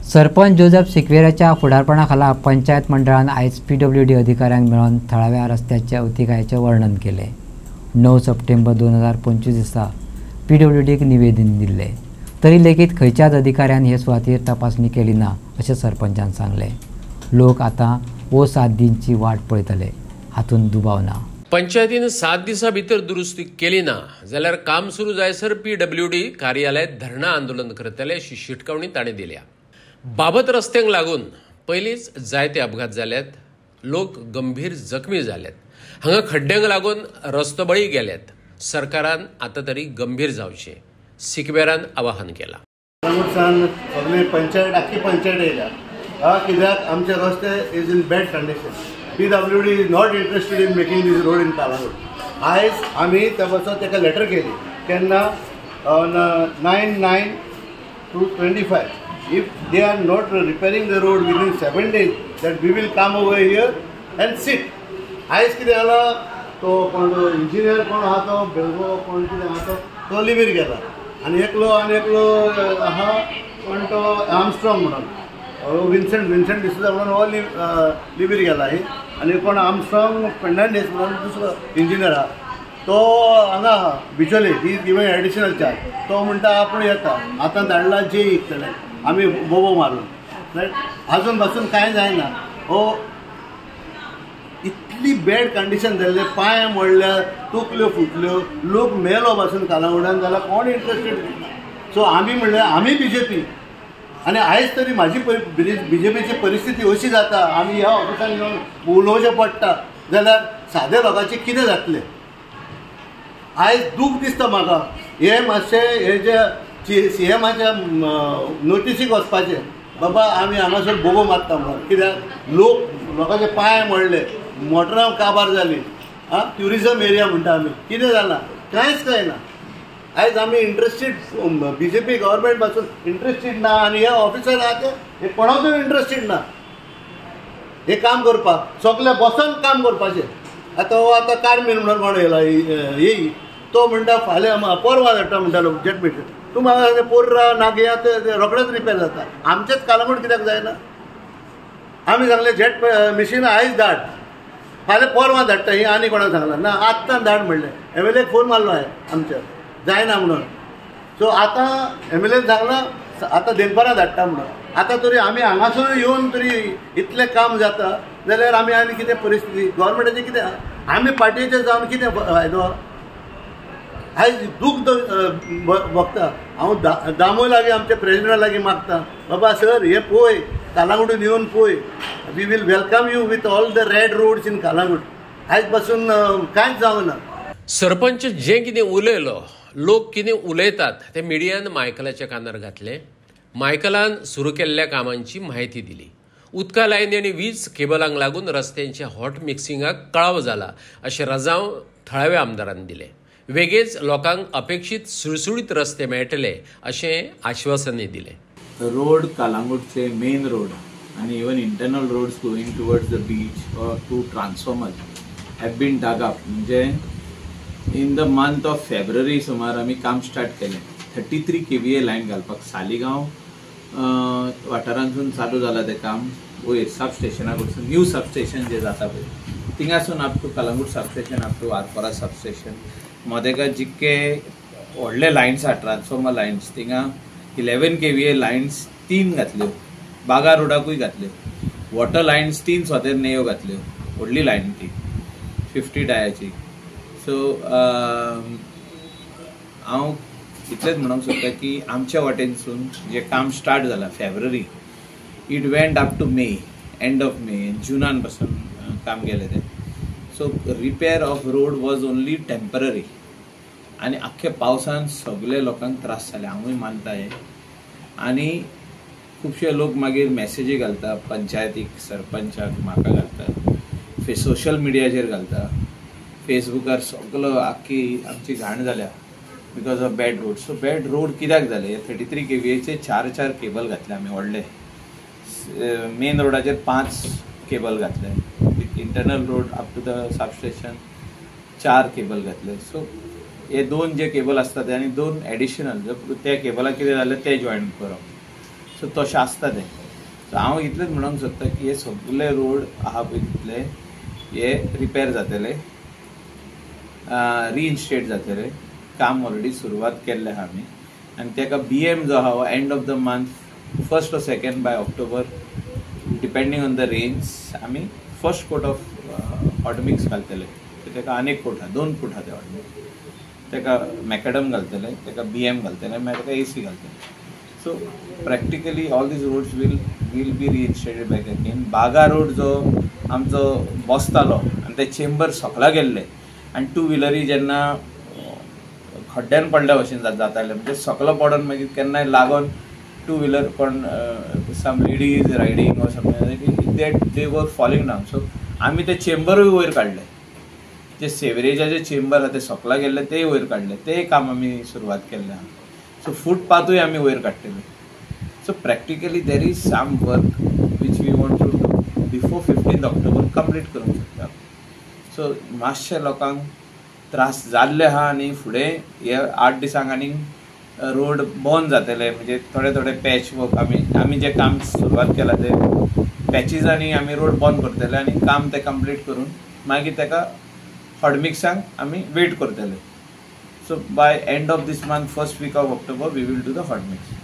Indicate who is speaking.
Speaker 1: Sarpanch Joseph सिक्वेराच्या फुडारपणाखाला panchayat मंडळान आयज PWD अधिकाऱ्यांक मेळोन थळाव्या रस्त्याच्या अतिकायाचे वर्णन केले। 9 सप्टेंबर 2025 दिसा PWDक निवेदन दिले, तरी लेगीत खंयच्याच अधिकाऱ्यान हे सुवातेर तपासणी केली ना अशें सरपंचान सांगले। लोक आतां 7 दिनची वाट पळयतले, हातूंत दुबाव ना।
Speaker 2: पंचायतीन 7 दिसां भितर दुरुस्ती केली ना जाल्यार काम सुरू जायसर PWD कार्यालयात धरणा आंदोलन करतले अशी शिटकावणी ताणें दिल्या। बाबत रस्त्यांक लागून पयलींच जायते अपघात जाल्यात, लोक गंभीर जखमी जाल्यात, हांगा खड्ड्यांक लागून रस्तोबळी गेल्यात। सरकारान आतां तरी गंभीर जावचें, सिक्वेरान आवाहन केलां।
Speaker 3: सगळी पंचायत आख्खी पंचायत येयल्या कित्याक आमचे रस्ते is in bad condition. PWD is not interested in making these road in Calangute. आयज आमी ताका लेटर केली केन्ना 9/9/25 if they are not repairing the road within 7 days that we will come over here and sit. आयज कितें जाला तो कोण इंजिनियर कोण आहा तो बेळगो कोण कितें आहा तो लिव्हीर गेला आनी एकलो आहा कोण तो आर्मस्ट्रॉंग म्हणून विन्सेंट डिसूजा म्हणून हो लिव्हीर गेला आनी कोण आर्मस्ट्रॉंग फेर्नांडीस म्हणून दुसरो इंजिनियर आहा तो हांगा आहा बिचोले he is given additional charge. तो म्हणटा आपूण येता आतां धाडला जेईक ताणें आमी बोबो मारून आजून पासून कांय जायना। हो इतली बॅड कंडिशन जाल्ले, पांय मोडल्या, तकल्यो फुटल्यो, लोक मेलो पासून कालांगुटान जाल्यार कोण इंटरेस्टेड ना। सो आमी म्हणलें आमी BJP आनी आयज तरी म्हाजी BJPची परिस्थिती अशी जाता आमी ह्या ऑफिसान येवन उलोवचें पडटा जाल्यार सादे लोकांचें कितें जातलें। आयज दूख दिसता म्हाका हे मातशें हे जे CMच्या नोटिसीक वचपाचें बाबा आमी हांगासर बोबो मारता म्हणून, कित्याक लोकांचे पांय मोडले, मोटरां काबार जाली, ट्युरिजम एरिया म्हणटा आमी, कितें जालां कांयच कळना। आयज आमी इंटरेस्टेड BJP गव्हर्मेंट पासून इंटरेस्टेड ना आनी हे ऑफिसर आहा ते हे कोणाकूय इंटरेस्टेड ना हे काम करपाक, सगळे बसून काम करपाचें। आतां कार्मेल म्हणून कोण येयला येई तो म्हणटा फाल्यां परवां धाडटा म्हणटालो जेट मिशीन, तूं म्हाका पोर्रा नागया ते रोखडेच रिपेर जाता। आमचेच कालांगूट कित्याक जायना? आमी सांगलें जेट मिशीन आयज धाड, फाल्यां परवां धाडटा ही आनी कोणाक सांगलां ना आत्तां धाड म्हणलें। MLAक फोन मारलो हांवें आमच्या जायना म्हणून। सो आतां MLAन सांगलां आतां देनपारां धाडटा म्हणून। आतां तरी आमी हांगासर येवन तरी इतलें काम जाता जाल्यार आमी आनी कितें परिस्थिती गव्हर्मेंटाचें कितें आमी पार्टीचें जावन कितें फायदो? आयज दूख बघता हांव दामोय लागीं आमच्या प्रेसिडेंटा लागीं मागता बाबा सर हे पळय कालांगूटून येवन पळय, we will welcome you with all the red roads in Calangute. आयज पासून कांयच जावना।
Speaker 2: सरपंच जें कितें उलयलो, लोक कितें उलयतात तें मिडियान मायकलाच्या कानार घातलें। मायकलान सुरू केल्ल्या कामांची म्हायती दिली। उदका लायनी आनी वीज केबलांक लागून रस्त्यांच्या हॉट मिक्सिंगाक कळाव जाला अशें राजांव थळाव्या आमदारान दिलें। वेगळेच लोकांक अपेक्षीत सुळसुळीत रस्ते मेळटले अशें आश्वासनय दिलें।
Speaker 4: रोड कालांगूटचे मेन रोड आणि even internal roads going towards the beach or two transformer have been dug up. म्हणजे in the month of February सुमार आमी काम स्टार्ट केलें। 33 KVA लायन घालपाक सालिगांव वाठारांतसून चालू जालां तें काम। वयर सबस्टेशना कडसून न्यू सबस्टेशन जे जाता पळय थिंगासून up to Calangute substation up to Arpora substation मदेगा जितके व्हडले लायन्स आहा ट्रान्सफॉर्मर लायन्स थिंगा 11 KVA लायन्स 3 घातल्यो, बागा रोडाकूय घातल्यो, वॉटर लायन्स 3 स्वतेर नेयो घातल्यो, व्हडली लायन ती 50 डायाची। सो हांव इतलेंच म्हणूंक सोदता की आमच्या वाटेनसून जे काम स्टार्ट जालां February it went up to May, end of May, जुनान पासून काम केलें तें। So repair of road was only temporary आनी आख्ख्या पावसान सगळे लोकांक त्रास जाले, हांवूय मानता हें। आनी खुबशे लोक मागीर मॅसेजी घालता पंचायतीक, सरपंचाक, म्हाका घालता, सोशल मिडियाचेर घालता, फेसबुकार सगळो आख्खी आमची घाण जाल्या because of bad road. So bad road कित्याक जाले? 33 KVAचे 4 केबल घातले आमी व्हडले, मेन रोडाचेर 5 केबल घातले, internal road up to the substation 4 cable घातले। सो हे 2 जे केबल असतात आणि 2 ॲडिशनल त्या केबलाक कितें जालें ते जॉईन करप सो तशें आसता तें. सो हांव इतलेंच म्हणूंक सोदता की हे सगळे रोड आहा पळय तितले हे रिपेर जातले, रिइन्स्टेट जातले. काम ऑलरेडी सुरवात केल्लें आहा आमी आनी ताका BM जो आहा हो end of the month 1st or 2nd by October depending on the rains आमी first coat of hot mix घालतले. ताका आनीक कोट आहा, 2 कोट आहा ते हॉट मिक्स. ताका मॅकडम घालतले, ताका BM घालतले, मागीर ताका AC घालतले. So practically all these roads will be reinstated back again. बागा रोड जो आमचो बसतालो आनी ते चेंबर सकला गेल्ले आनी 2 व्हिलरी जेन्ना खड्ड्यान पडल्या भशेन जाताले, म्हणजे सकलो पडोन मागीर केन्नाय लागोन 2 व्हिलर कोण some ladies riding or something they were falling down. So आमी ते चेंबरूय वयर काडले, जे सेवरेजाचे चेंबर आहा ते सकला गेल्ले तेय वयर काडले, ते काम आमी सुरवात केल्ले आहा. सो फुटपाथूय आमी वयर काडटले. So practically there is some work which we want to do before 15th October complete करूंक शकता. सो मातशे लोकांक त्रास जाल्ले आहा आनी फुडें हे 8 दिसांक आनीक रोड बंद जातले, म्हणजे थोडे थोडे पॅच वर्क आमी जे काम सुरवात केला ते पॅचीजांनी आमी रोड बंद करतले आनी काम ते कंप्लीट करून मागीर ताका हॉट मिक्सांक आमी वेट करतले. So by end of this month, first week of October, we will do the hot mix.